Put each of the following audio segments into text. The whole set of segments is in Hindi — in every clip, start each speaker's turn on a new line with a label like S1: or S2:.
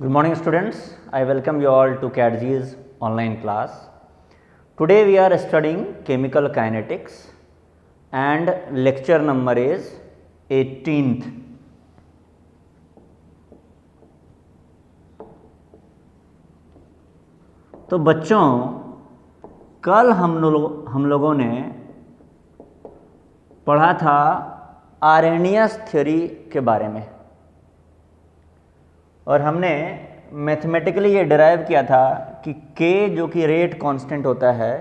S1: Good morning students, I welcome you all to CATG's online class. Today we are studying chemical kinetics and lecture number is 18th. तो बच्चों कल हम लोगों ने पढ़ा था आर्हेनियस थ्योरी के बारे में और हमने मैथमेटिकली ये डिराइव किया था कि k जो कि रेट कांस्टेंट होता है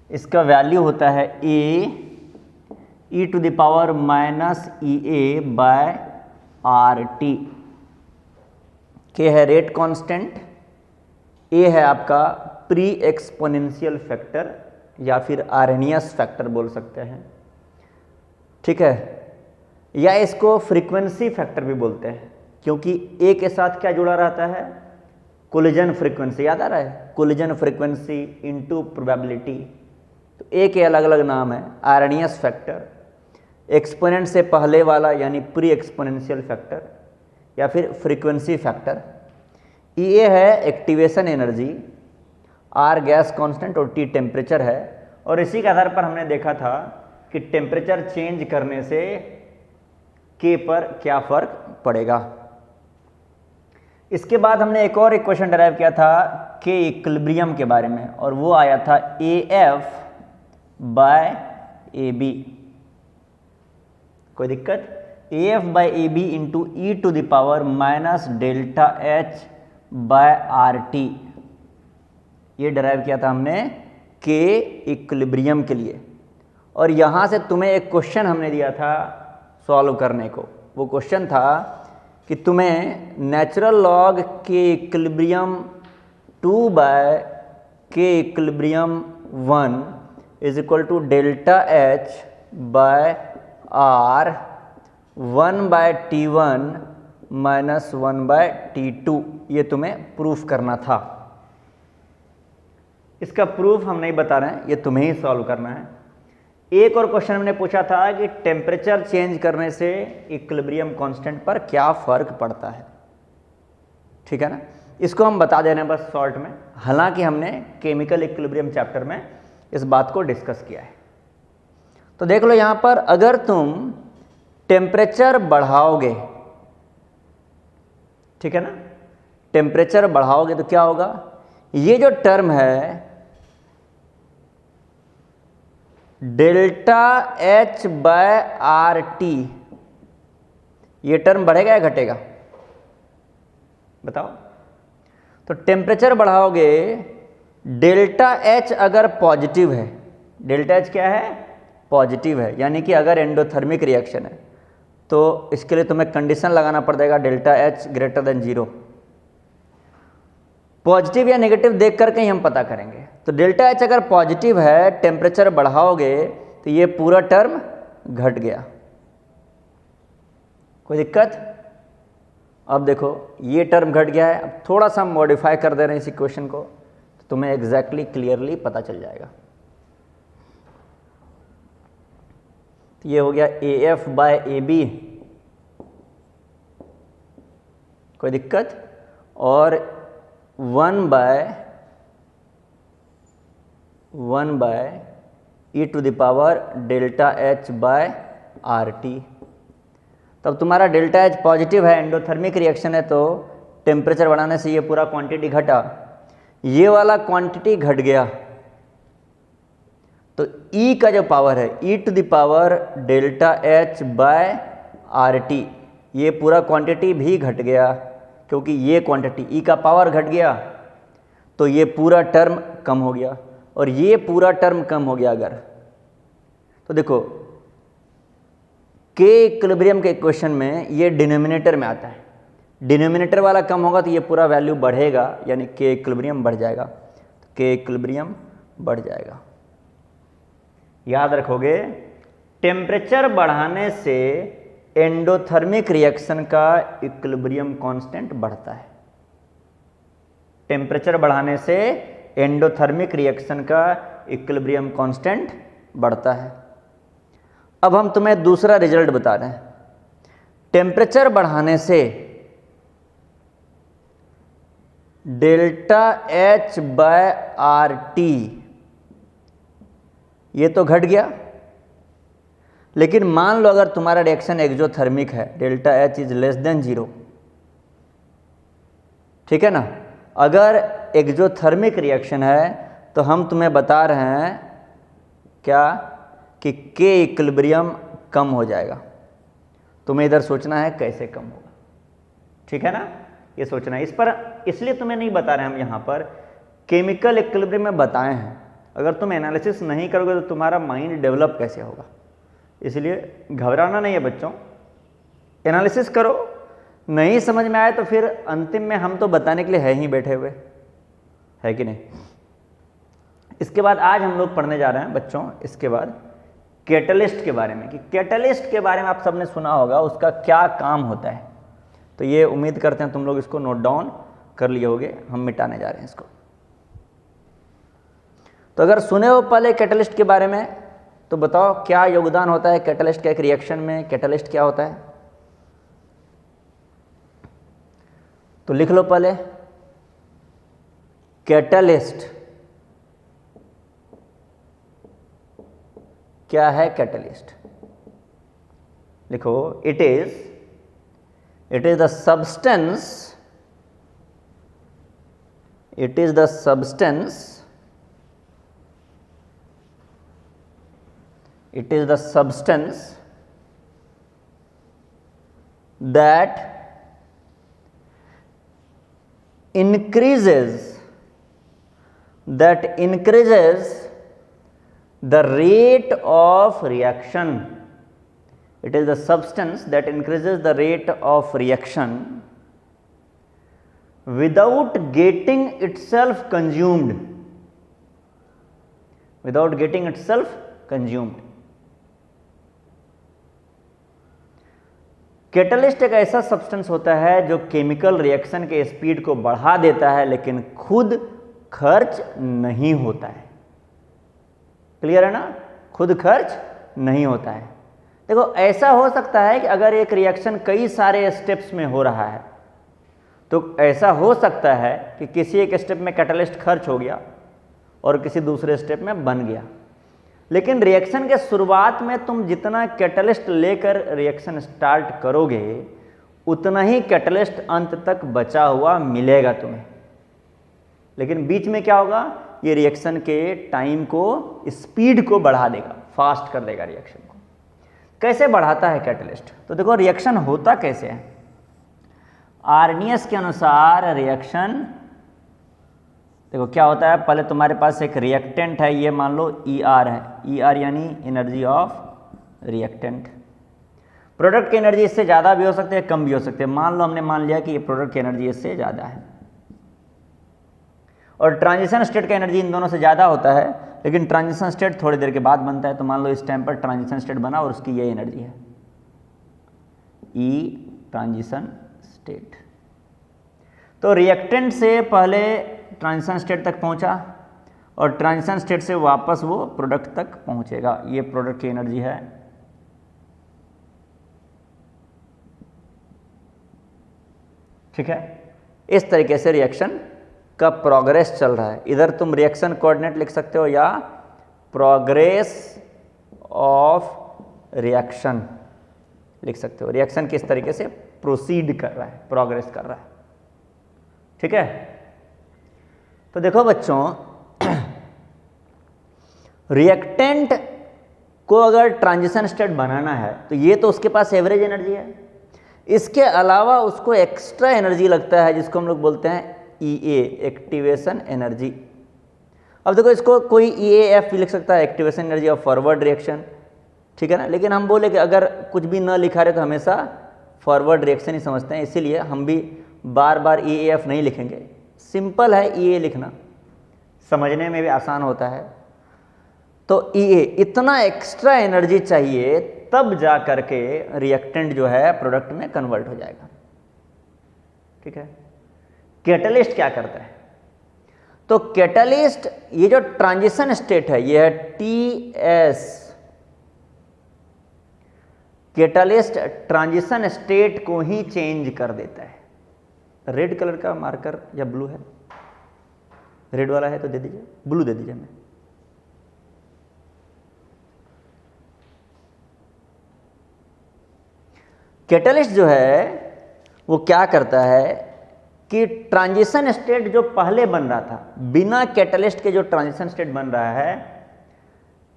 S1: इसका वैल्यू होता है e to the power minus EA by RT। k है रेट कांस्टेंट, a है आपका प्री एक्सपोनेंशियल फैक्टर या फिर आर्हेनियस फैक्टर बोल सकते हैं, ठीक है, या इसको फ्रीक्वेंसी फैक्टर भी बोलते हैं क्योंकि ए के साथ क्या जुड़ा रहता है, कोलिजन फ्रीक्वेंसी। याद आ रहा है, कोलिजन फ्रीक्वेंसी इनटू प्रोबेबिलिटी। तो ए के अलग अलग नाम है, आर्हेनियस फैक्टर, एक्सपोनेंट से पहले वाला यानी प्री एक्सपोनेंशियल फैक्टर या फिर फ्रीक्वेंसी फैक्टर। E है activation energy, R gas constant और T टेम्परेचर है। और इसी के आधार पर हमने देखा था कि टेम्परेचर चेंज करने से K पर क्या फर्क पड़ेगा। इसके बाद हमने एक और इक्वेशन डराइव किया था K इक्विलिब्रियम के बारे में और वो आया था AF बाय AB। कोई दिक्कत? AF by AB into E to the power minus delta H by RT, ये डराइव किया था हमने K इक्विलिब्रियम के लिए। और यहाँ से तुम्हें एक क्वेश्चन हमने दिया था सॉल्व करने को। वो क्वेश्चन था कि तुम्हें natural log K equilibrium 2 by K equilibrium 1 is equal to delta H by R 1 by T1 minus 1 by T2, ये तुम्हें प्रूफ करना था। इसका प्रूफ हम नहीं बता रहे हैं, ये तुम्हें ही सॉल्व करना है। एक और क्वेश्चन हमने पूछा था कि टेम्परेचर चेंज करने से इक्विलिब्रियम कांस्टेंट पर क्या फर्क पड़ता है, ठीक है ना। इसको हम बता दे रहे हैं बस शॉर्ट में, हालांकि हमने केमिकल इक्विलिब्रियम चैप्टर में इस बात को डिस्कस किया है। तो देख लो यहां पर, अगर तुम टेम्परेचर बढ़ाओगे, ठीक है ना, टेम्परेचर बढ़ाओगे तो क्या होगा, ये जो टर्म है डेल्टा H बाय RT, ये टर्म बढ़ेगा या घटेगा, बताओ। तो टेम्परेचर बढ़ाओगे, डेल्टा H अगर पॉजिटिव है, डेल्टा H क्या है, पॉजिटिव है, यानी कि अगर एंडोथर्मिक रिएक्शन है तो इसके लिए तुम्हें कंडीशन लगाना पड़ेगा delta H greater than 0। Positive या नेगेटिव देख करके ही हम पता करेंगे। तो डेल्टा H अगर पॉजिटिव है, टेम्परेचर बढ़ाओगे तो ये पूरा टर्म घट गया। कोई दिक्कत? अब देखो ये टर्म घट गया है, अब थोड़ा सा मॉडिफाई कर दे रहे हैं इस इक्वेशन को तो तुम्हें एग्जैक्टली क्लियरली पता चल जाएगा। तो ये हो गया AF बाय AB, कोई दिक्कत, और 1 by E to the power delta H by RT। तब तुम्हारा डेल्टा H पॉजिटिव है, एंडोथर्मिक रिएक्शन है, तो टेम्परेचर बढ़ाने से ये पूरा क्वांटिटी घटा, ये वाला क्वांटिटी घट गया, तो E का जो पावर है E to the power delta H by RT, ये पूरा क्वांटिटी भी घट गया क्योंकि ये क्वांटिटी E का पावर घट गया तो ये पूरा टर्म कम हो गया, और ये पूरा टर्म कम हो गया अगर, तो देखो K इक्विलिब्रियम के इक्वेशन में ये डिनोमिनेटर में आता है, डिनोमिनेटर वाला कम होगा तो ये पूरा वैल्यू बढ़ेगा, यानी K इक्विलिब्रियम बढ़ जाएगा, तो K इक्विलिब्रियम बढ़ जाएगा। याद रखोगे, टेम्परेचर बढ़ाने से एंडोथर्मिक रिएक्शन का इक्विलिब्रियम कांस्टेंट बढ़ता है। टेम्परेचर बढ़ाने से एंडोथर्मिक रिएक्शन का इक्विलिब्रियम कांस्टेंट बढ़ता है। अब हम तुम्हें दूसरा रिजल्ट बता रहे हैं, टेम्परेचर बढ़ाने से delta H by R T, ये तो घट गया। लेकिन मान लो अगर तुम्हारा रिएक्शन एक्जोथर्मिक है, delta H is less than 0, ठीक है ना। अगर एक्जोथर्मिक रिएक्शन है तो हम तुम्हें बता रहे हैं क्या कि के इक्विलिब्रियम कम हो जाएगा। तुम्हें इधर सोचना है कैसे कम होगा, ठीक है ना, ये सोचना है। इस पर इसलिए तुम्हें नहीं बता रहे हम यहाँ पर, केमिकल इक्विलिब्रियम में बताए हैं। अगर तुम एनालिसिस नहीं करोगे तो तुम्हारा माइंड डेवलप कैसे होगा। इसलिए घबराना नहीं है बच्चों, एनालिसिस करो, नहीं समझ में आए तो फिर अंतिम में हम तो बताने के लिए है ही बैठे हुए, है कि नहीं। इसके बाद आज हम लोग पढ़ने जा रहे हैं बच्चों, इसके बाद कैटलिस्ट के बारे में, कि कैटलिस्ट के बारे में आप सबने सुना होगा, उसका क्या काम होता है। तो ये उम्मीद करते हैं तुम लोग इसको नोट डाउन कर लिए होगे, हम मिटाने जा रहे हैं इसको। तो अगर सुने हो पहले कैटलिस्ट के बारे में तो बताओ क्या योगदान होता है कैटलिस्ट का एक रिएक्शन में, कैटलिस्ट क्या होता है। तो लिख लो पहले, कैटलिस्ट क्या है। कैटलिस्ट लिखो, it is the substance, it is the substance that increases the rate of reaction. It is the substance that increases the rate of reaction without getting itself consumed. Catalyst एक ऐसा सब्सटेंस होता है जो केमिकल रिएक्शन के स्पीड को बढ़ा देता है लेकिन खुद खर्च नहीं होता है। क्लियर है ना, खुद खर्च नहीं होता है। देखो ऐसा हो सकता है कि अगर एक रिएक्शन कई सारे स्टेप्स में हो रहा है तो ऐसा हो सकता है कि किसी एक स्टेप में कैटलिस्ट खर्च हो गया और किसी दूसरे स्टेप में बन गया। लेकिन रिएक्शन के शुरुआत में तुम जितना कैटलिस्ट लेकर रिएक्शन स्टार्ट करोगे उतना ही कैटलिस्ट अंत तक बचा हुआ मिलेगा तुम्हें। लेकिन बीच में क्या होगा, ये रिएक्शन के टाइम को, स्पीड को बढ़ा देगा, फास्ट कर देगा रिएक्शन को। कैसे बढ़ाता है कैटलिस्ट? तो देखो रिएक्शन होता कैसे है। आर्नियस के अनुसार रिएक्शन देखो क्या होता है, पहले तुम्हारे पास एक रिएक्टेंट है, ये मान लो ER है, ER यानी एनर्जी ऑफ रिएक्टेंट। प्रोडक्ट की एनर्जी इससे ज़्यादा भी हो सकती है, कम भी हो सकती है। मान लो हमने मान लिया कि ये प्रोडक्ट की एनर्जी इससे ज़्यादा है और ट्रांजिशन स्टेट का एनर्जी इन दोनों से ज़्यादा होता है, लेकिन ट्रांजिशन स्टेट थोड़ी देर के बाद बनता है। तो मान लो इस टाइम पर ट्रांजिशन स्टेट बना और उसकी ये एनर्जी है E ट्रांजिशन स्टेट। तो रिएक्टेंट से पहले ट्रांजिशन स्टेट तक पहुंचा और ट्रांजिशन स्टेट से वापस वो प्रोडक्ट तक पहुंचेगा। ये प्रोडक्ट की एनर्जी है। ठीक है, इस तरीके से रिएक्शन का प्रोग्रेस चल रहा है। इधर तुम रिएक्शन कोऑर्डिनेट लिख सकते हो या प्रोग्रेस ऑफ रिएक्शन लिख सकते हो। रिएक्शन किस तरीके से प्रोसीड कर रहा है, प्रोग्रेस कर रहा है। ठीक है, तो देखो बच्चों रिएक्टेंट को अगर ट्रांजिशन स्टेट बनाना है तो ये तो उसके पास एवरेज एनर्जी है, इसके अलावा उसको एक्स्ट्रा एनर्जी लगता है जिसको हम लोग बोलते हैं EA एक्टिवेशन एनर्जी। अब देखो इसको कोई EAF भी लिख सकता है, activation energy of forward reaction. ठीक है ना, लेकिन हम बोले कि अगर कुछ भी न लिखा रहे तो हमेशा फॉरवर्ड रिएक्शन ही समझते हैं, इसीलिए हम भी बार बार EAF नहीं लिखेंगे। सिंपल है EA लिखना, समझने में भी आसान होता है। तो EA इतना एक्स्ट्रा एनर्जी चाहिए तब जा करके रिएक्टेंट जो है प्रोडक्ट में कन्वर्ट हो जाएगा। ठीक है, कैटलिस्ट क्या करता है? तो कैटलिस्ट ये जो ट्रांजिशन स्टेट है ये है TS। कैटलिस्ट ट्रांजिशन स्टेट को ही चेंज कर देता है। रेड कलर का मार्कर या ब्लू है? रेड वाला है तो दे दीजिए, ब्लू दे दीजिए हमें। कैटलिस्ट जो है वो क्या करता है कि ट्रांजिशन स्टेट जो पहले बन रहा था, बिना कैटलिस्ट के जो ट्रांजिशन स्टेट बन रहा है,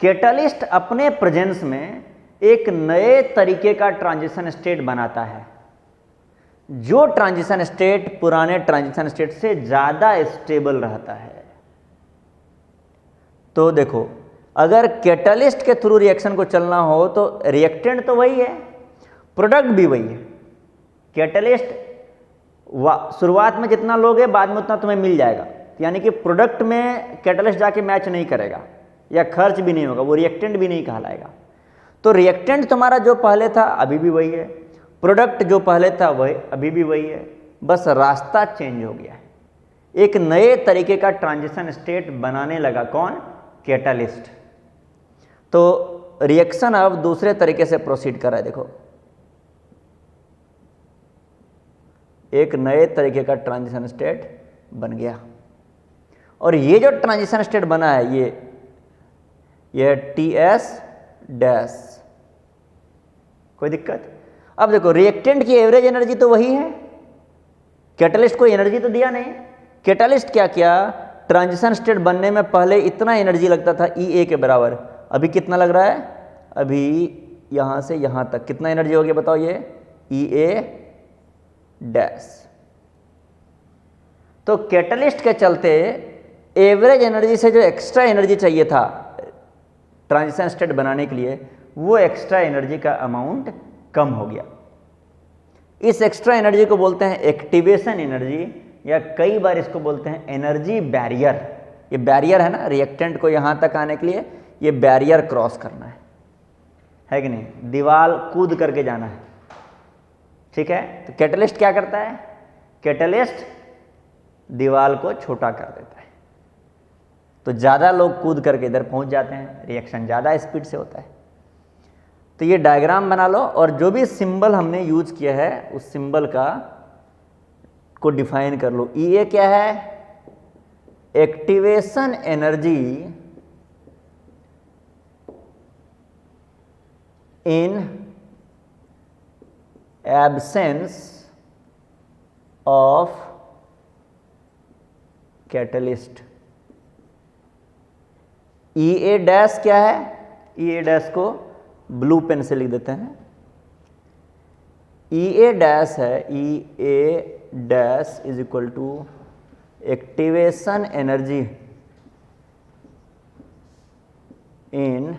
S1: कैटलिस्ट अपने प्रेजेंस में एक नए तरीके का ट्रांजिशन स्टेट बनाता है, जो ट्रांजिशन स्टेट पुराने ट्रांजिशन स्टेट से ज्यादा स्टेबल रहता है। तो देखो, अगर कैटलिस्ट के थ्रू रिएक्शन को चलना हो तो रिएक्टेंट तो वही है, प्रोडक्ट भी वही है। कैटलिस्ट शुरुआत में जितना लोगे बाद में उतना तुम्हें मिल जाएगा, यानी कि प्रोडक्ट में कैटलिस्ट जाके मैच नहीं करेगा या खर्च भी नहीं होगा, वो रिएक्टेंट भी नहीं कहलाएगा। तो रिएक्टेंट तुम्हारा जो पहले था अभी भी वही है, प्रोडक्ट जो पहले था वही अभी भी वही है, बस रास्ता चेंज हो गया है। एक नए तरीके का ट्रांजिशन स्टेट बनाने लगा कौन? कैटलिस्ट। तो रिएक्शन अब दूसरे तरीके से प्रोसीड कर रहा है। देखो, एक नए तरीके का ट्रांजिशन स्टेट बन गया, और ये जो ट्रांजिशन स्टेट बना है ये TS डैश। कोई दिक्कत? अब देखो, रिएक्टेंट की एवरेज एनर्जी तो वही है, कैटलिस्ट को एनर्जी तो दिया नहीं। कैटलिस्ट क्या किया, ट्रांजिशन स्टेट बनने में पहले इतना एनर्जी लगता था EA के बराबर, अभी कितना लग रहा है? अभी यहां से यहां तक कितना एनर्जी हो गया बताओ? ये EA डैश। तो कैटलिस्ट के चलते एवरेज एनर्जी से जो एक्स्ट्रा एनर्जी चाहिए था ट्रांजिशन स्टेट बनाने के लिए, वो एक्स्ट्रा एनर्जी का अमाउंट कम हो गया। इस एक्स्ट्रा एनर्जी को बोलते हैं एक्टिवेशन एनर्जी, या कई बार इसको बोलते हैं एनर्जी बैरियर। ये बैरियर है ना, रिएक्टेंट को यहां तक आने के लिए ये बैरियर क्रॉस करना है कि नहीं? दीवार कूद करके जाना है, ठीक है? तो कैटलिस्ट क्या करता है? कैटलिस्ट दीवार को छोटा कर देता है, तो ज़्यादा लोग कूद करके इधर पहुंच जाते हैं, रिएक्शन ज़्यादा स्पीड से होता है। तो ये डायग्राम बना लो, और जो भी सिंबल हमने यूज किया है उस सिंबल को डिफाइन कर लो। EA क्या है? Activation energy in absence of catalyst. EA dash क्या है? EA डैश को ब्लू पेन से लिख देते हैं। EA डैश है, EA dash is equal to activation energy in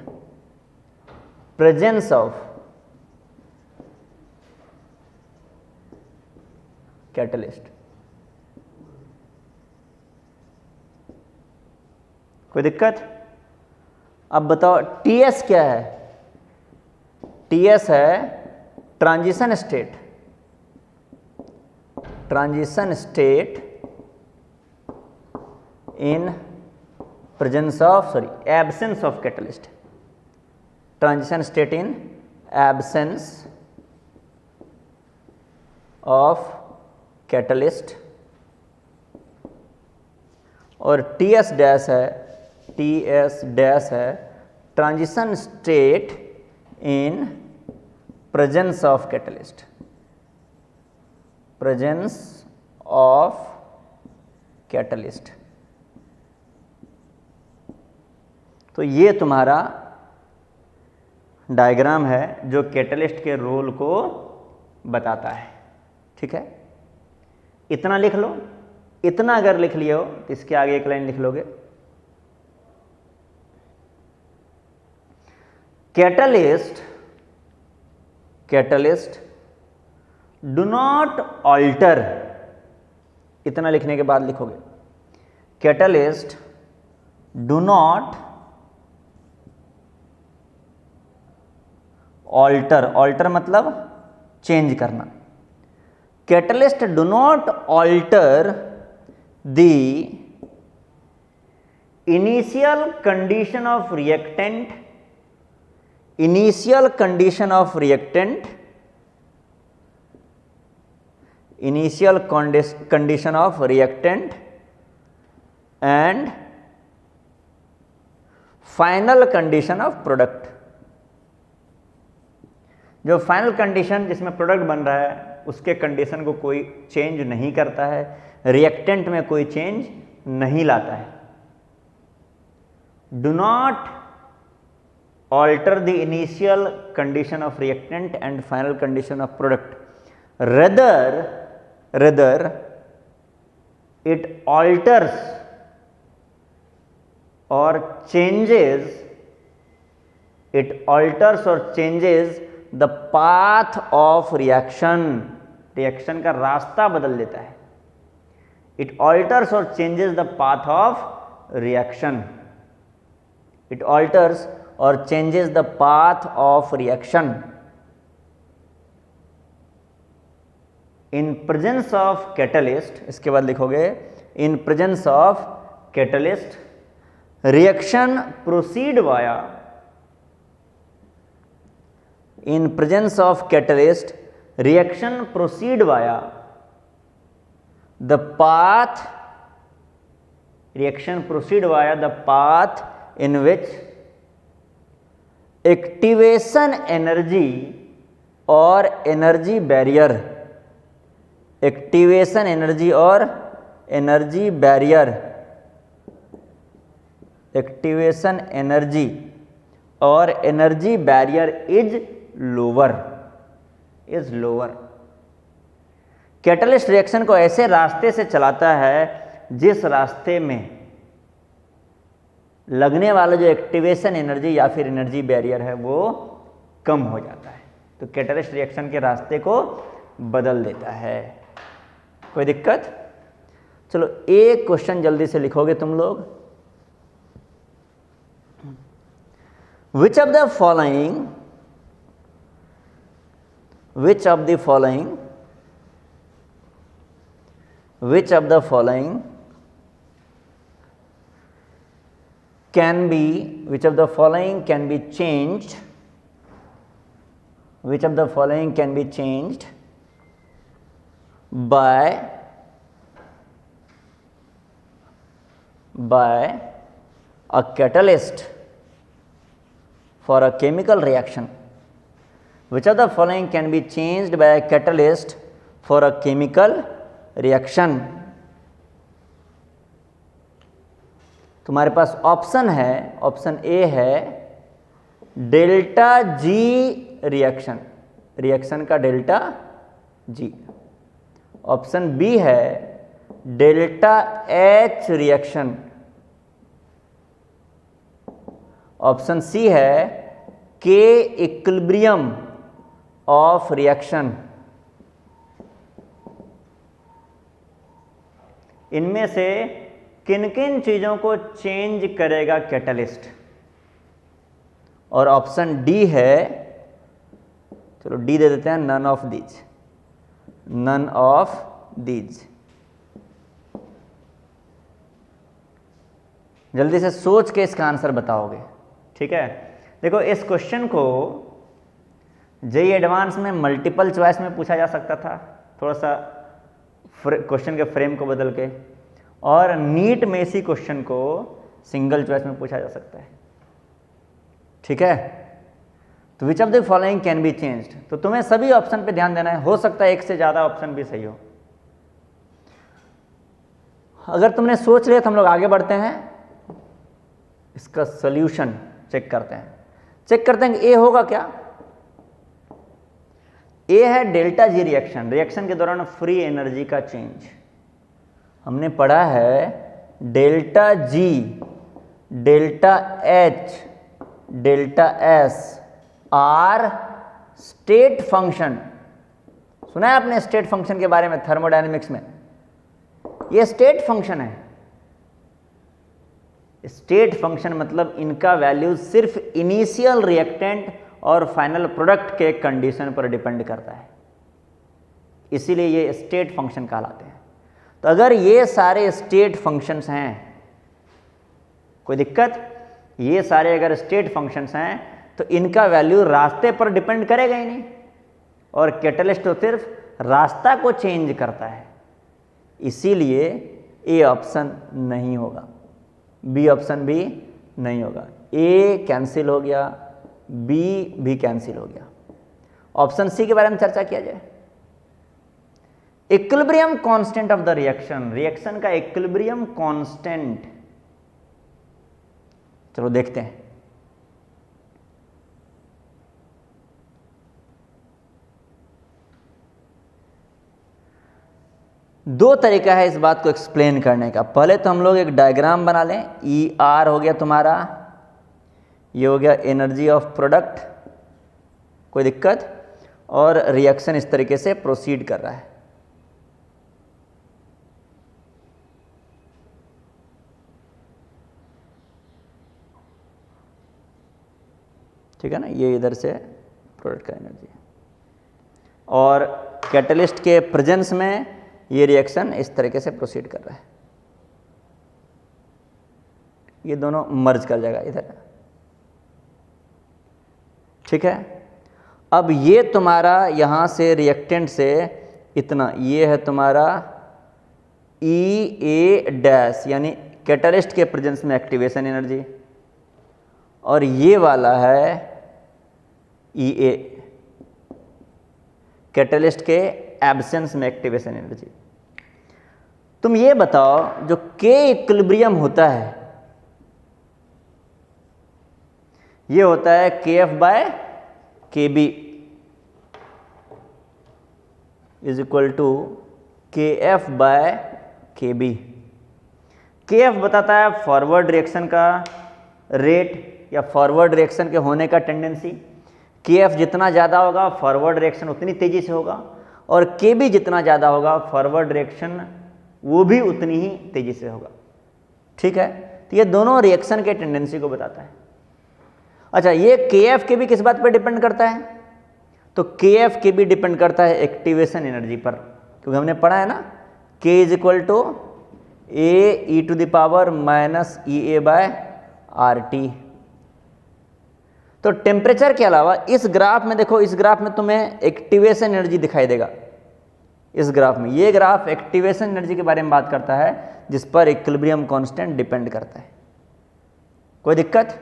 S1: presence of catalyst. कोई दिक्कत? अब बताओ TS क्या है? TS है transition state, transition state in presence of absence of catalyst, transition state in absence of catalyst. और TS डैश है, TS डैश है transition state in presence of catalyst, presence of catalyst. तो ये तुम्हारा डायग्राम है जो कैटलिस्ट के रोल को बताता है, ठीक है? इतना लिख लो। इतना अगर लिख लियो तो इसके आगे एक लाइन लिख लोगे, कैटलिस्ट डू नॉट ऑल्टर। इतना लिखने के बाद लिखोगे catalyst do not alter. Alter मतलब चेंज करना। Catalyst do not alter the initial condition of reactant, initial condition of reactant initial condition of reactant and final condition of product. जो फाइनल कंडीशन जिसमें प्रोडक्ट बन रहा है उसके कंडीशन को कोई चेंज नहीं करता है, रिएक्टेंट में कोई चेंज नहीं लाता है। Do not alter the initial condition of reactant and final condition of product, rather it alters or changes the path of reaction। Reaction का रास्ता बदल देता है। It alters or changes the path of reaction। It alters or changes the path of reaction। In presence of catalyst, इसके बाद लिखोगे in presence of catalyst reaction proceed via, in presence of catalyst reaction proceed via the path, reaction proceed via the path in which activation energy or energy barrier, activation energy और एनर्जी बैरियर, एक्टिवेशन एनर्जी और energy barrier is lower, catalyst reaction को ऐसे रास्ते से चलाता है जिस रास्ते में लगने वाला जो एक्टिवेशन एनर्जी या फिर एनर्जी बैरियर है वो कम हो जाता है। तो कैटलिस्ट रिएक्शन के रास्ते को बदल देता है। कोई दिक्कत? चलो एक क्वेश्चन जल्दी से लिखोगे तुम लोग। विच of the following can be changed by a catalyst for a chemical reaction? Which of the following can be changed by a catalyst for a chemical reaction? तुम्हारे पास ऑप्शन है, ऑप्शन ए है डेल्टा जी रिएक्शन, रिएक्शन का डेल्टा जी। ऑप्शन बी है delta H reaction. Option C है के इक्विलिब्रियम ऑफ रिएक्शन। इनमें से किन किन चीजों को चेंज करेगा कैटलिस्ट? और ऑप्शन डी है, चलो डी दे देते हैं, नन ऑफ दीज। जल्दी से सोच के इसका आंसर बताओगे, ठीक है? देखो इस क्वेश्चन को जेईई एडवांस में मल्टीपल चॉइस में पूछा जा सकता था, थोड़ा सा क्वेश्चन के फ्रेम को बदल के, और नीट में इसी क्वेश्चन को सिंगल चॉइस में पूछा जा सकता है, ठीक है? तो विच of the following can be changed, तो तुम्हें सभी ऑप्शन पे ध्यान देना है। हो सकता है एक से ज्यादा ऑप्शन भी सही हो। अगर तुमने सोच लिया तो हम लोग आगे बढ़ते हैं, इसका सॉल्यूशन चेक करते हैं कि ए होगा क्या। ए है डेल्टा जी रिएक्शन, रिएक्शन के दौरान फ्री एनर्जी का चेंज। हमने पढ़ा है डेल्टा जी, delta H, delta S R state function. सुना है आपने स्टेट फंक्शन के बारे में थर्मोडायनेमिक्स में? ये स्टेट फंक्शन है। स्टेट फंक्शन मतलब इनका वैल्यू सिर्फ इनिशियल रिएक्टेंट और फाइनल प्रोडक्ट के कंडीशन पर डिपेंड करता है, इसीलिए ये स्टेट फंक्शन कहलाते हैं। तो अगर ये सारे स्टेट फंक्शंस हैं, कोई दिक्कत? ये सारे अगर स्टेट फंक्शंस हैं तो इनका वैल्यू रास्ते पर डिपेंड करेगा ही नहीं, और कैटलिस्ट तो सिर्फ रास्ता को चेंज करता है, इसीलिए ए ऑप्शन नहीं होगा, बी ऑप्शन भी नहीं होगा। ए कैंसिल हो गया, बी भी कैंसिल हो गया। ऑप्शन सी के बारे में चर्चा किया जाए। Equilibrium constant of the reaction, reaction का इक्विलिब्रियम कांस्टेंट, चलो देखते हैं। दो तरीका है इस बात को एक्सप्लेन करने का। पहले तो हम लोग एक डायग्राम बना लें। ई आर हो गया तुम्हारा, ये हो गया एनर्जी ऑफ प्रोडक्ट, कोई दिक्कत, और रिएक्शन इस तरीके से प्रोसीड कर रहा है। ठीक है ना, ये इधर से प्रोडक्ट का एनर्जी, और कैटलिस्ट के प्रेजेंस में ये रिएक्शन इस तरीके से प्रोसीड कर रहा है। ये दोनों मर्ज कर जाएगा इधर, ठीक है। अब ये तुम्हारा यहाँ से रिएक्टेंट से इतना, ये है तुम्हारा ई ए डैश, यानी कैटलिस्ट के प्रेजेंस में एक्टिवेशन एनर्जी, और ये वाला है ई ए, कैटलिस्ट के एब्सेंस में एक्टिवेशन एनर्जी। तुम ये बताओ, जो के इक्विलिब्रियम होता है, ये होता है के एफ बाय के बी इज इक्वल टू के एफ बाय के बी। के एफ बताता है फॉरवर्ड रिएक्शन का रेट या फॉरवर्ड रिएक्शन के होने का टेंडेंसी। के एफ जितना ज़्यादा होगा फॉरवर्ड रिएक्शन उतनी तेज़ी से होगा, और के बी जितना ज़्यादा होगा फॉरवर्ड रिएक्शन वो भी उतनी ही तेज़ी से होगा, ठीक है। तो ये दोनों रिएक्शन के टेंडेंसी को बताता है। अच्छा, ये के एफ के बी किस बात पर डिपेंड करता है? तो के एफ के बी डिपेंड करता है एक्टिवेशन एनर्जी पर, क्योंकि हमने पढ़ा है ना, K is equal to A E to the power minus E A by R T. तो टेम्परेचर के अलावा इस ग्राफ में देखो, इस ग्राफ में तुम्हें एक्टिवेशन एनर्जी दिखाई देगा। इस ग्राफ में, ये ग्राफ एक्टिवेशन एनर्जी के बारे में बात करता है, जिस पर इक्विलिब्रियम कांस्टेंट डिपेंड करता है। कोई दिक्कत?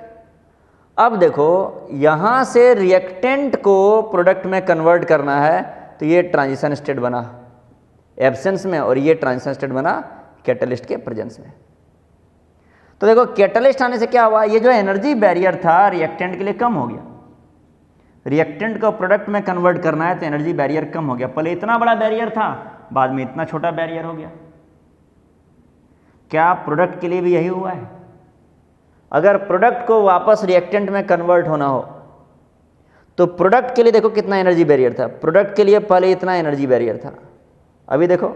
S1: अब देखो, यहां से रिएक्टेंट को प्रोडक्ट में कन्वर्ट करना है, तो ये ट्रांजिशन स्टेट बना एब्सेंस में, और ये ट्रांजिशन स्टेट बना कैटलिस्ट के प्रेजेंस में। तो देखो, कैटलिस्ट आने से क्या हुआ, ये जो एनर्जी बैरियर था रिएक्टेंट के लिए कम हो गया। रिएक्टेंट को प्रोडक्ट में कन्वर्ट करना है तो एनर्जी बैरियर कम हो गया। पहले इतना बड़ा बैरियर था, बाद में इतना छोटा बैरियर हो गया। क्या प्रोडक्ट के लिए भी यही हुआ है? अगर प्रोडक्ट को वापस रिएक्टेंट में कन्वर्ट होना हो, तो प्रोडक्ट के लिए देखो कितना एनर्जी बैरियर था। प्रोडक्ट के लिए पहले इतना एनर्जी बैरियर था, अभी देखो,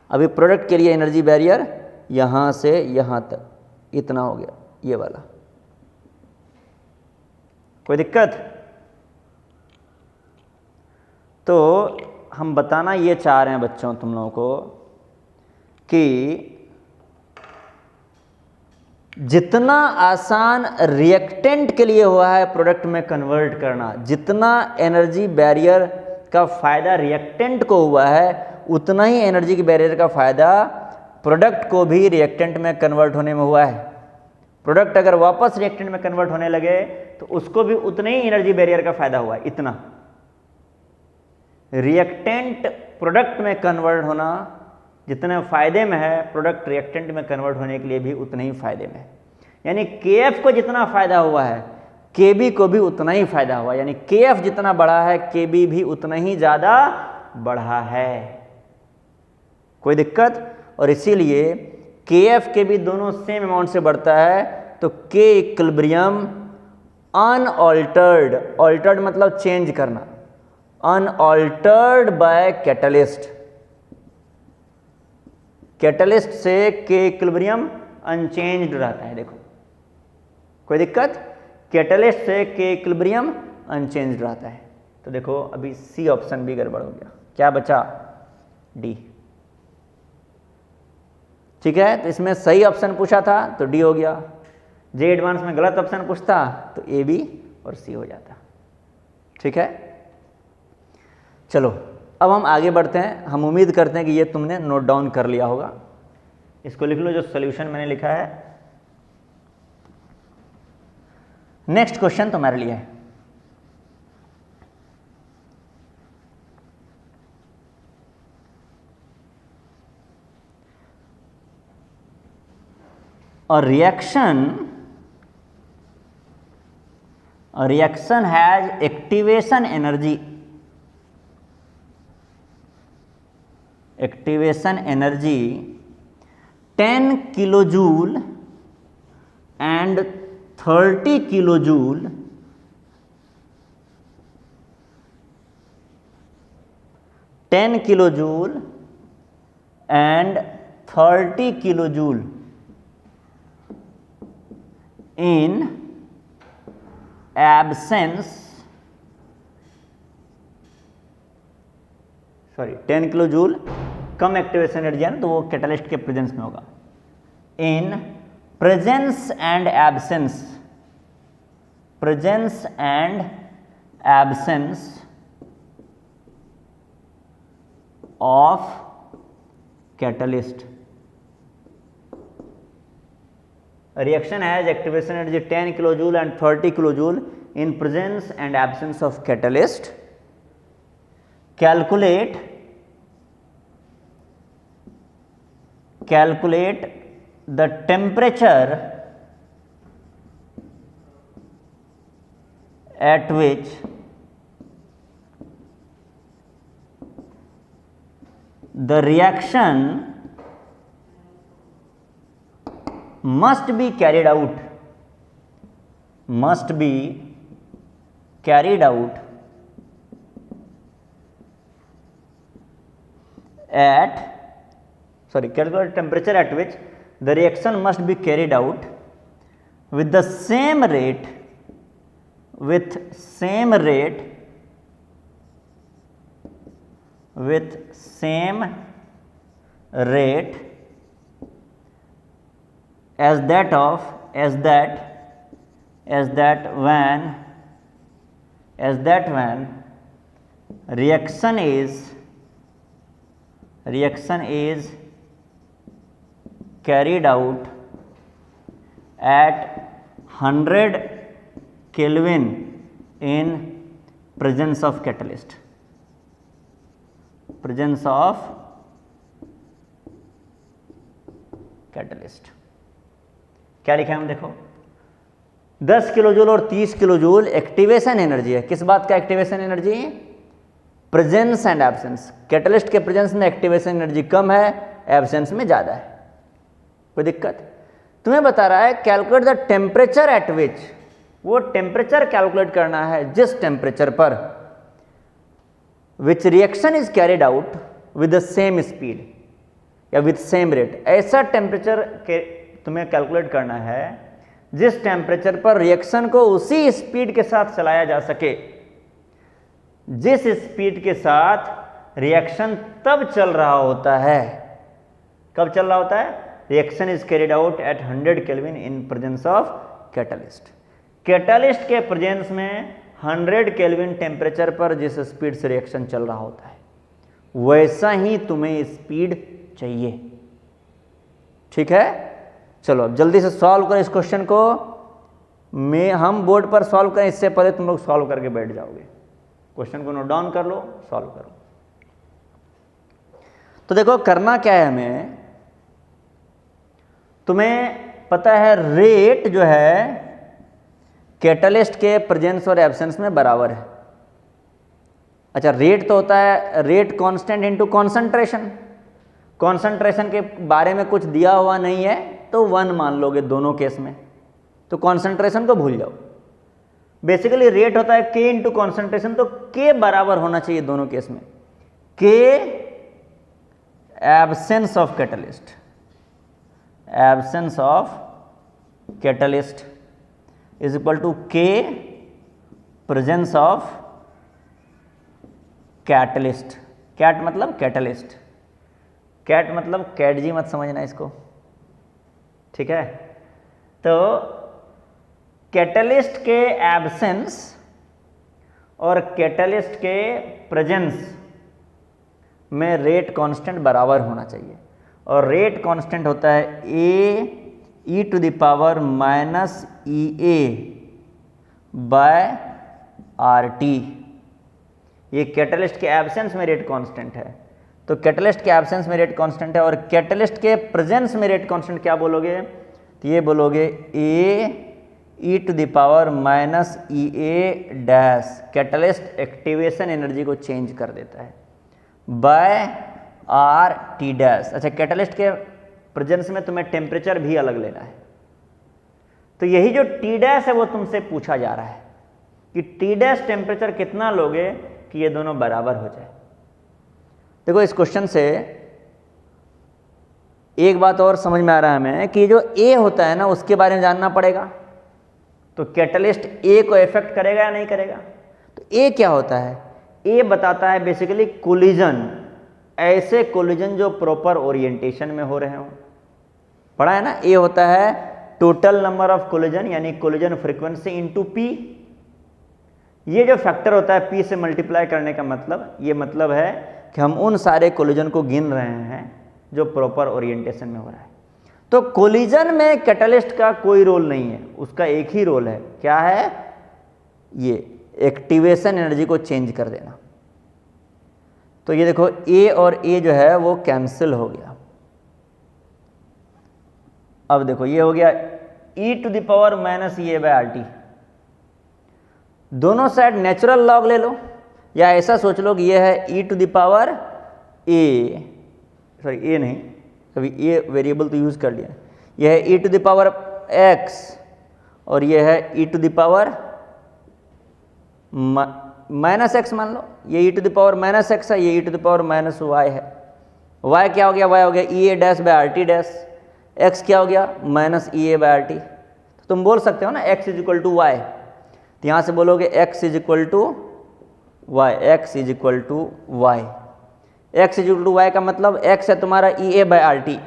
S1: अभी प्रोडक्ट के लिए एनर्जी बैरियर यहां से यहां तक इतना हो गया, ये वाला। कोई दिक्कत? तो हम बताना ये चाह रहे हैं बच्चों तुम लोगों को कि जितना आसान रिएक्टेंट के लिए हुआ है प्रोडक्ट में कन्वर्ट करना, जितना एनर्जी बैरियर का फायदा रिएक्टेंट को हुआ है, उतना ही एनर्जी की बैरियर का फायदा प्रोडक्ट को भी रिएक्टेंट में कन्वर्ट होने में हुआ है। प्रोडक्ट अगर वापस रिएक्टेंट में कन्वर्ट होने लगे तो उसको भी उतने ही एनर्जी बैरियर का फायदा हुआ है। इतना रिएक्टेंट प्रोडक्ट में कन्वर्ट होना जितने फायदे में है, प्रोडक्ट रिएक्टेंट में कन्वर्ट होने के लिए भी उतने ही फायदे में है। यानी केएफ को जितना फायदा हुआ है, केबी को भी उतना ही फायदा हुआ। यानी केएफ जितना बढ़ा है, केबी भी उतना ही ज्यादा बढ़ा है। कोई दिक्कत? और इसीलिए केएफ के भी दोनों सेम अमाउंट से बढ़ता है, तो के इक्विलिब्रियम अनऑल्टर्ड, ऑल्टर्ड मतलब चेंज करना, अनऑल्टर्ड बाय कैटलिस्ट, कैटलिस्ट से के इक्विलिब्रियम अनचेंज्ड रहता है। देखो, कोई दिक्कत? कैटलिस्ट से के इक्विलिब्रियम अनचेंज्ड रहता है। तो देखो, अभी सी ऑप्शन भी गड़बड़ हो गया, क्या बचा? डी। ठीक है, तो इसमें सही ऑप्शन पूछा था तो डी हो गया। जे एडवांस में गलत ऑप्शन पूछता तो ए, बी और सी हो जाता। ठीक है, चलो अब हम आगे बढ़ते हैं। हम उम्मीद करते हैं कि ये तुमने नोट डाउन कर लिया होगा। इसको लिख लो जो सॉल्यूशन मैंने लिखा है। नेक्स्ट क्वेश्चन तुम्हारे लिए है। A reaction has activation energy 10 kilojoule and 30 kilojoule and 30 kilojoule in absence, 10 kilojoule come activation energy है ना, तो वो कैटलिस्ट के प्रेजेंस में होगा। In presence and absence of catalyst. Reaction has activation energy 10 kilojoule and 30 kilojoule in presence and absence of catalyst. Calculate the temperature at which the reaction must be carried out at calculate temperature at which the reaction must be carried out with the same rate as that when reaction is carried out at 100 Kelvin in presence of catalyst। क्या लिखा है हम देखो, 10 किलोजूल और 30 किलोजूल एक्टिवेशन एनर्जी है। किस बात का activation energy? Presence and absence. Catalyst के प्रेजेंस में एक्टिवेशन एनर्जी कम है, एब्सेंस में ज़्यादा है। कोई दिक्कत? तुम्हें बता रहा है कैलकुलेट द टेम्परेचर एट विच, वो टेम्परेचर कैलकुलेट करना है जिस टेम्परेचर पर which reaction is carried out with the same speed या विद सेम रेट। ऐसा टेम्परेचर के तुम्हें कैलकुलेट करना है जिस टेम्परेचर पर रिएक्शन को उसी स्पीड के साथ चलाया जा सके, जिस स्पीड के साथ रिएक्शन तब चल रहा होता है। कब चल रहा होता है? Reaction is carried out at 100 kelvin in presence of catalyst. Catalyst के प्रेजेंस में 100 केल्विन टेम्परेचर पर जिस स्पीड से रिएक्शन चल रहा होता है वैसा ही तुम्हें स्पीड चाहिए। ठीक है, चलो अब जल्दी से सॉल्व करें इस क्वेश्चन को। हम बोर्ड पर सॉल्व करें, इससे पहले तुम लोग सॉल्व करके बैठ जाओगे। क्वेश्चन को नोट डाउन कर लो, सॉल्व करो। तो देखो करना क्या है हमें, तुम्हें पता है रेट जो है कैटलिस्ट के प्रेजेंस और एब्सेंस में बराबर है। अच्छा, रेट तो होता है rate constant into concentration. Concentration के बारे में कुछ दिया हुआ नहीं है तो 1 मान लोगे दोनों केस में, तो कॉन्सेंट्रेशन को भूल जाओ। बेसिकली रेट होता है के इंटू कॉन्सेंट्रेशन, तो के बराबर होना चाहिए दोनों केस में। K absence of catalyst is equal to K presence of catalyst. Cat मतलब कैटलिस्ट, कैट मतलब कैट जी मत समझना इसको, ठीक है। तो कैटलिस्ट के एब्सेंस और कैटलिस्ट के प्रेजेंस में रेट कांस्टेंट बराबर होना चाहिए, और रेट कांस्टेंट होता है A to the power minus E A by R T. ये कैटलिस्ट के एब्सेंस में रेट कांस्टेंट है, तो कैटलिस्ट के एब्सेंस में रेट कांस्टेंट है, और कैटलिस्ट के प्रेजेंस में रेट कांस्टेंट क्या बोलोगे, तो ये बोलोगे A to the power minus E A dash. Catalyst activation energy को चेंज कर देता है बाय आर टी डैश। अच्छा, कैटलिस्ट के प्रेजेंस में तुम्हें टेम्परेचर भी अलग लेना है, तो यही जो टी डैश है वो तुमसे पूछा जा रहा है कि टी डैश टेम्परेचर कितना लोगे कि ये दोनों बराबर हो जाए। देखो इस क्वेश्चन से एक बात और समझ में आ रहा है हमें कि जो ए होता है ना उसके बारे में जानना पड़ेगा। तो कैटलिस्ट ए को इफेक्ट करेगा या नहीं करेगा, तो ए क्या होता है, ए बताता है बेसिकली कोलिजन, ऐसे कोलिजन जो प्रॉपर ओरिएंटेशन में हो रहे हो। पढ़ा है ना, ए होता है टोटल नंबर ऑफ कोलिजन यानी कोलिजन फ्रीक्वेंसी इनटू पी। ये जो फैक्टर होता है पी से मल्टीप्लाई करने का मतलब, ये मतलब है कि हम उन सारे कोलिजन को गिन रहे हैं जो प्रॉपर ओरिएंटेशन में हो रहा है। तो कोलिजन में कैटलिस्ट का कोई रोल नहीं है, उसका एक ही रोल है, क्या है, ये एक्टिवेशन एनर्जी को चेंज कर देना। तो ये देखो ए और ए जो है वो कैंसिल हो गया। अब देखो ये हो गया e to the power minus E A by R T. दोनों साइड नेचुरल लॉग ले लो, या ऐसा सोच लो कि ये है e to the power A, sorry A नहीं, कभी ए वेरिएबल तो यूज कर लिया, यह है e to the power x और यह है e to the power minus x मान लो। ये e to the power minus x है, ये e to the power minus y है। वाई क्या हो गया, वाई हो गया E A dash by R T dash. X क्या हो गया, minus E A by R T. तो तुम बोल सकते हो ना x is equal to Y, तो यहाँ से बोलोगे X is equal to Y, X is equal to Y. X is equal to Y का मतलब एक्स है तुम्हारा E A by R T.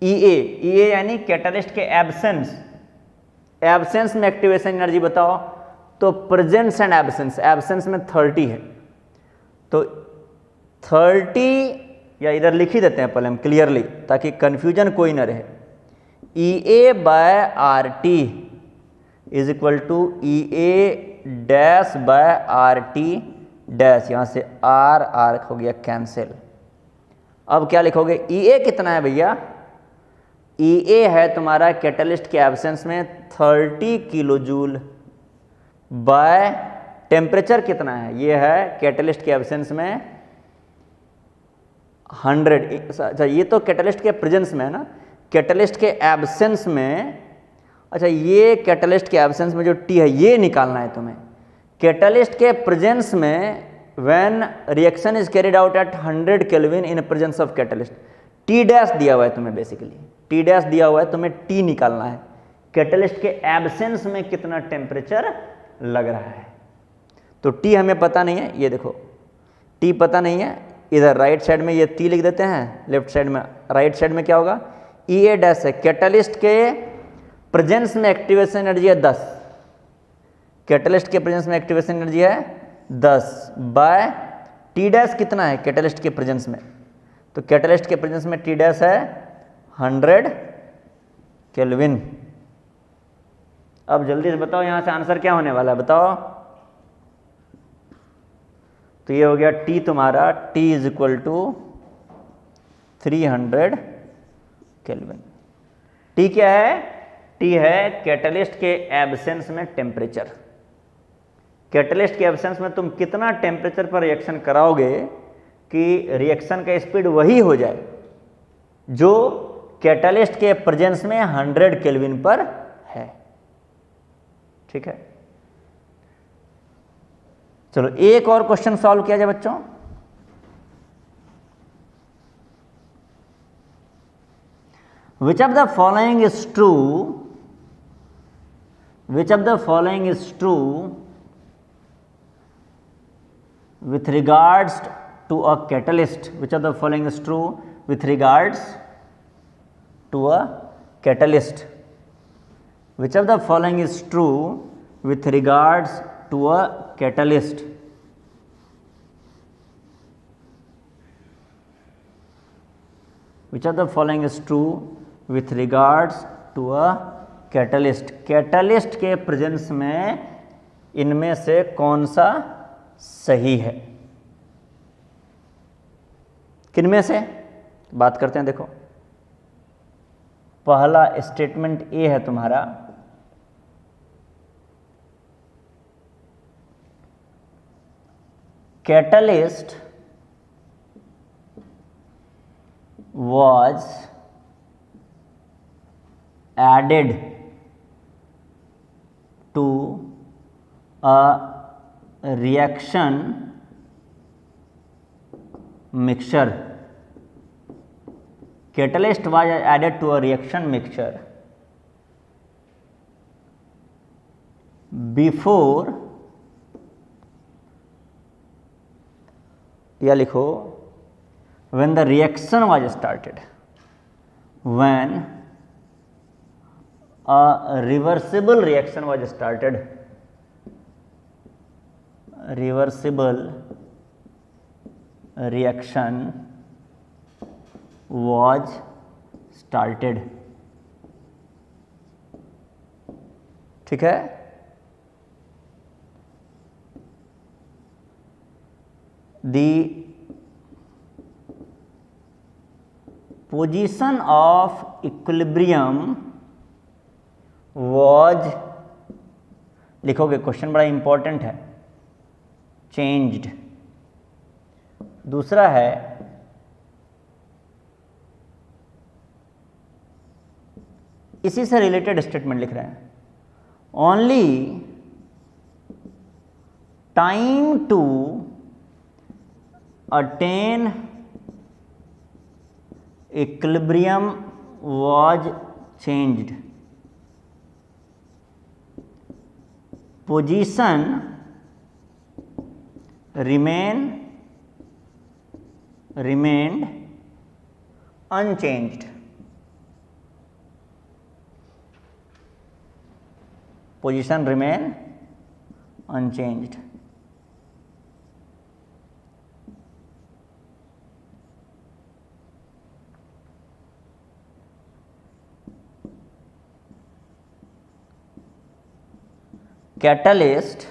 S1: E A यानी कैटलिस्ट के एब्सेंस, एब्सेंस में एक्टिवेशन एनर्जी बताओ, तो प्रेजेंस एंड एब्सेंस, एब्सेंस में 30 है, तो 30, या इधर लिख ही देते हैं पहले हम क्लियरली ताकि कंफ्यूजन कोई ना रहे। E A by R T is equal to E A dash by R T dash, यहाँ से आर आर हो गया कैंसिल। अब क्या लिखोगे, ई ए कितना है भैया, ई ए है तुम्हारा कैटलिस्ट के एब्सेंस में 30 किलो जूल बाय टेम्परेचर कितना है, ये है कैटलिस्ट के एब्सेंस में 100। अच्छा ये तो कैटलिस्ट के प्रेजेंस में है ना, कैटलिस्ट के एब्सेंस में, अच्छा ये कैटलिस्ट के एब्सेंस में जो टी है ये निकालना है तुम्हें। कैटलिस्ट के प्रेजेंस में when reaction is carried out at 100 kelvin in presence of catalyst, T dash दिया हुआ है तुम्हें, बेसिकली टी डैश दिया हुआ है, तुम्हें टी निकालना है कैटलिस्ट के एब्सेंस में कितना टेम्परेचर लग रहा है। तो टी हमें पता नहीं है, ये देखो टी पता नहीं है, इधर राइट साइड में ये टी लिख देते हैं, लेफ्ट साइड में, राइट साइड में क्या होगा, ई ए डैश है, कैटलिस्ट के प्रेजेंस में एक्टिवेशन एनर्जी है 10, कैटलिस्ट के प्रेजेंस में एक्टिवेशन एनर्जी है 10 बाय टी डैश कितना है कैटलिस्ट के प्रेजेंस में, तो कैटलिस्ट के प्रेजेंस में टी डैश है 100 केल्विन। अब जल्दी से बताओ यहाँ से आंसर क्या होने वाला है, बताओ। तो ये हो गया टी तुम्हारा, T is equal to 300 kelvin. T क्या है, टी है कैटलिस्ट के एब्सेंस में टेम्परेचर। कैटलिस्ट के एब्सेंस में तुम कितना टेम्परेचर पर रिएक्शन कराओगे कि रिएक्शन का स्पीड वही हो जाए जो कैटलिस्ट के प्रेजेंस में 100 केल्विन पर है। ठीक है, चलो एक और क्वेश्चन सॉल्व किया जाए बच्चों। Which of the following is true? Which of the following is true with regards to a catalyst? Which of the following is true with regards to a catalyst? Which of the following is true with regards to a catalyst? Which of the following is true with regards to a catalyst. Catalyst के प्रेजेंस में इनमें से कौन सा सही है? किनमें से बात करते हैं। देखो, पहला स्टेटमेंट ए है तुम्हारा, catalyst was added to a reaction mixture. Catalyst was added to a reaction mixture before, या लिखो, when the reaction was started, when a reversible reaction was started, reversible reaction was started। ठीक है, the position of equilibrium was, लिखोगे, क्वेश्चन बड़ा इंपॉर्टेंट है, चेंज्ड। दूसरा है इसी से रिलेटेड स्टेटमेंट लिख रहे हैं, only time to attain equilibrium was changed, position remained unchanged, position remained unchanged। Catalyst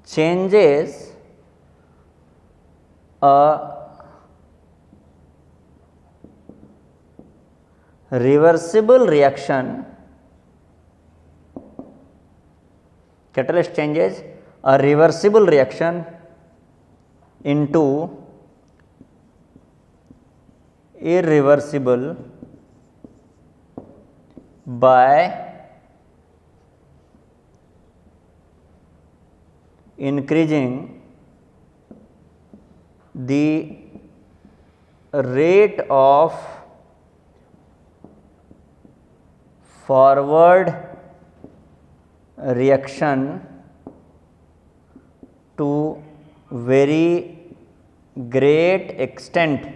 S1: changes a reversible reaction, catalyst changes a reversible reaction into irreversible by increasing the rate of forward reaction to very great extent।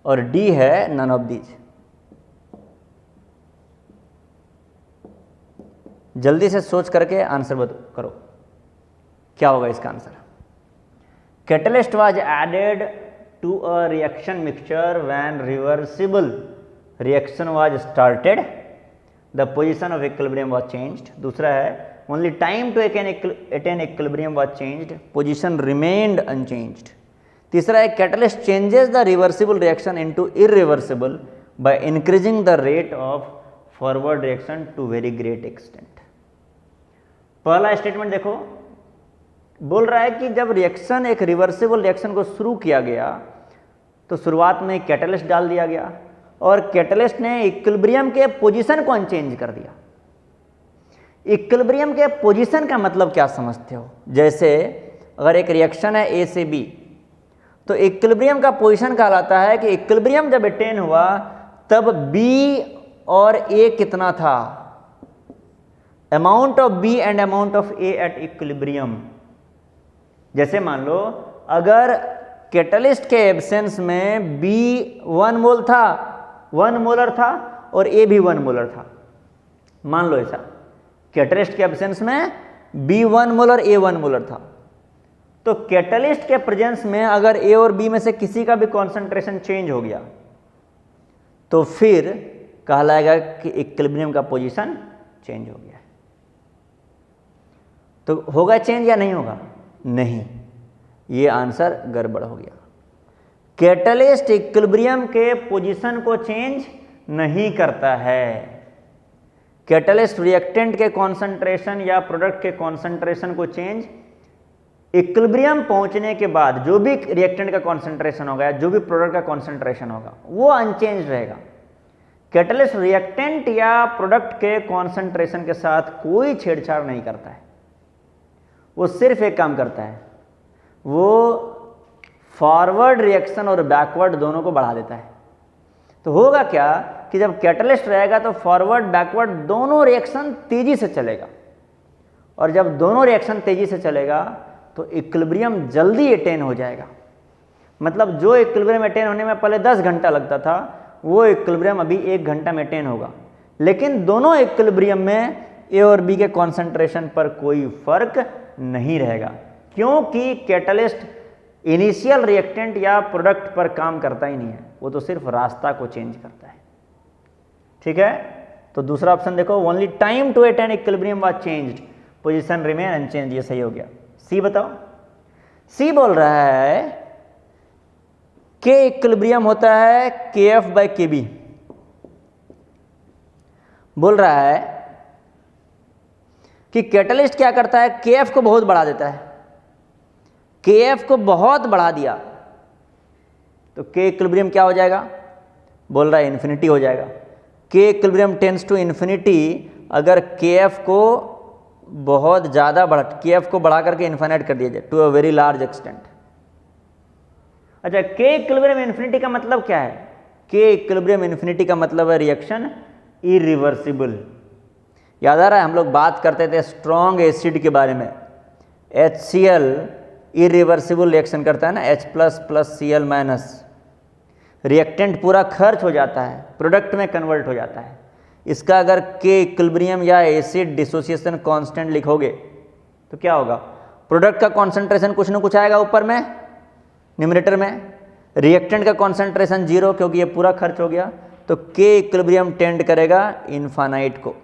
S1: और डी है नन ऑफ दीज। जल्दी से सोच करके आंसर करो, क्या होगा इसका answer. Catalyst was added to a reaction mixture when reversible reaction was started, the position of equilibrium was changed. दूसरा है only time to attain equilibrium was changed, position remained unchanged. तीसरा है catalyst changes the reversible reaction into irreversible by increasing the rate of forward reaction to very great extent. पहला स्टेटमेंट देखो, बोल रहा है कि जब रिएक्शन, एक रिवर्सिबल रिएक्शन को शुरू किया गया तो शुरुआत में कैटलिस्ट डाल दिया गया और कैटलिस्ट ने इक्विलिब्रियम के पोजीशन को अनचेंज कर दिया। इक्विलिब्रियम के पोजीशन का मतलब क्या समझते हो? जैसे अगर एक रिएक्शन है ए से बी, तो इक्विलिब्रियम का पोजीशन कहलाता है कि इक्विलिब्रियम जब अटेन हुआ तब बी और ए कितना था, amount of B and amount of A at equilibrium. जैसे मान लो अगर कैटलिस्ट के एब्सेंस में बी 1 मोल था, 1 मोलर था और ए भी 1 मोलर था, मान लो ऐसा। कैटलिस्ट के एब्सेंस में B1 मोल और A1 मोलर था। तो कैटलिस्ट के प्रेजेंस में अगर A और B में से किसी का भी कॉन्सेंट्रेशन चेंज हो गया तो फिर कहलाएगा कि इक्विलिब्रियम का पोजीशन चेंज हो गया है। तो होगा चेंज या नहीं होगा? नहीं, ये आंसर गड़बड़ हो गया। कैटलिस्ट इक्विलिब्रियम के पोजीशन को चेंज नहीं करता है। कैटलिस्ट रिएक्टेंट के कॉन्सेंट्रेशन या प्रोडक्ट के कॉन्सेंट्रेशन को चेंज इक्विलिब्रियम पहुंचने के बाद जो भी रिएक्टेंट का कॉन्सेंट्रेशन होगा, जो भी प्रोडक्ट का कॉन्सेंट्रेशन होगा, वो अनचेंज रहेगा। कैटलिस्ट रिएक्टेंट या प्रोडक्ट के कॉन्सेंट्रेशन के साथ कोई छेड़छाड़ नहीं करता है। वो सिर्फ एक काम करता है, वो फॉरवर्ड रिएक्शन और बैकवर्ड दोनों को बढ़ा देता है। तो होगा क्या कि जब कैटलिस्ट रहेगा तो फॉरवर्ड बैकवर्ड दोनों रिएक्शन तेजी से चलेगा, और जब दोनों रिएक्शन तेजी से चलेगा तो इक्विलिब्रियम जल्दी अटेन हो जाएगा। मतलब जो इक्विलिब्रियम अटेन होने में पहले 10 घंटा लगता था, वो इक्विलिब्रियम अभी 1 घंटा में अटेन होगा। लेकिन दोनों इक्विलिब्रियम में ए और बी के कॉन्सेंट्रेशन पर कोई फर्क नहीं रहेगा, क्योंकि कैटलिस्ट इनिशियल रिएक्टेंट या प्रोडक्ट पर काम करता ही नहीं है, वो तो सिर्फ रास्ता को चेंज करता है। ठीक है, तो दूसरा ऑप्शन देखो, only time to attain equilibrium was changed, position remain unchange, ये सही हो गया। सी बताओ, सी बोल रहा है के इक्विलिब्रियम होता है KF बाय KB। बोल रहा है कि कैटलिस्ट क्या करता है, KF को बहुत बढ़ा देता है। KF को बहुत बढ़ा दिया तो K इक्विलिब्रियम क्या हो जाएगा? बोल रहा है इन्फिनिटी हो जाएगा। K equilibrium tends to infinity अगर KF को बहुत ज़्यादा KF को बढ़ा करके इन्फाइनाइट कर दिया जाए, to a very large extent. अच्छा, K इक्विलिब्रियम इन्फिनिटी का मतलब क्या है? K इक्विलिब्रियम इन्फिनिटी का मतलब है रिएक्शन इरिवर्सिबल। याद आ रहा है हम लोग बात करते थे स्ट्रॉन्ग एसिड के बारे में, HCl इरिवर्सिबल रिएक्शन करता है ना, H plus Cl minus, reactant पूरा खर्च हो जाता है, प्रोडक्ट में कन्वर्ट हो जाता है। इसका अगर K इक्विलिब्रियम या एसिड डिसोसिएशन कांस्टेंट लिखोगे तो क्या होगा? प्रोडक्ट का कॉन्सेंट्रेशन कुछ ना कुछ आएगा ऊपर में न्यूमरेटर में, रिएक्टेंट का कॉन्सेंट्रेशन 0 क्योंकि ये पूरा खर्च हो गया, तो K इक्विलिब्रियम टेंड करेगा इनफाइनाइट को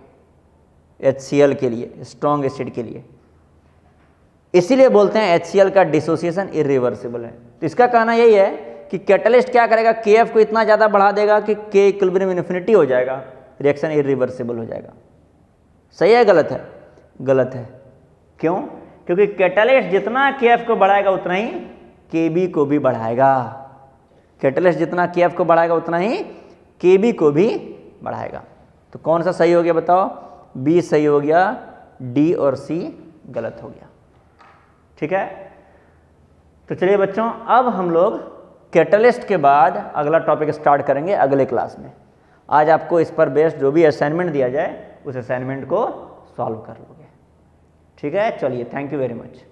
S1: HCl के लिए, स्ट्रॉन्ग एसिड के लिए। इसीलिए बोलते हैं HCl का डिसोसिएशन इरिवर्सिबल है। तो इसका कहना यही है कि कैटलिस्ट क्या करेगा, KF को इतना ज़्यादा बढ़ा देगा कि K इक्विलिब्रियम इन्फिनिटी हो जाएगा, रिएक्शन इरिवर्सिबल हो जाएगा। सही है गलत है? गलत है। क्यों? क्योंकि कैटलिस्ट जितना KF को बढ़ाएगा उतना ही KB को भी बढ़ाएगा। कैटलिस्ट जितना KF को बढ़ाएगा उतना ही KB को भी बढ़ाएगा। तो कौन सा सही हो गया बताओ? B सही हो गया, D और C गलत हो गया। ठीक है, तो चलिए बच्चों, अब हम लोग कैटलिस्ट के बाद अगला टॉपिक स्टार्ट करेंगे अगले क्लास में। आज आपको इस पर बेस्ड जो भी असाइनमेंट दिया जाए उस असाइनमेंट को सॉल्व कर लोगे। ठीक है, चलिए, थैंक यू वेरी मच।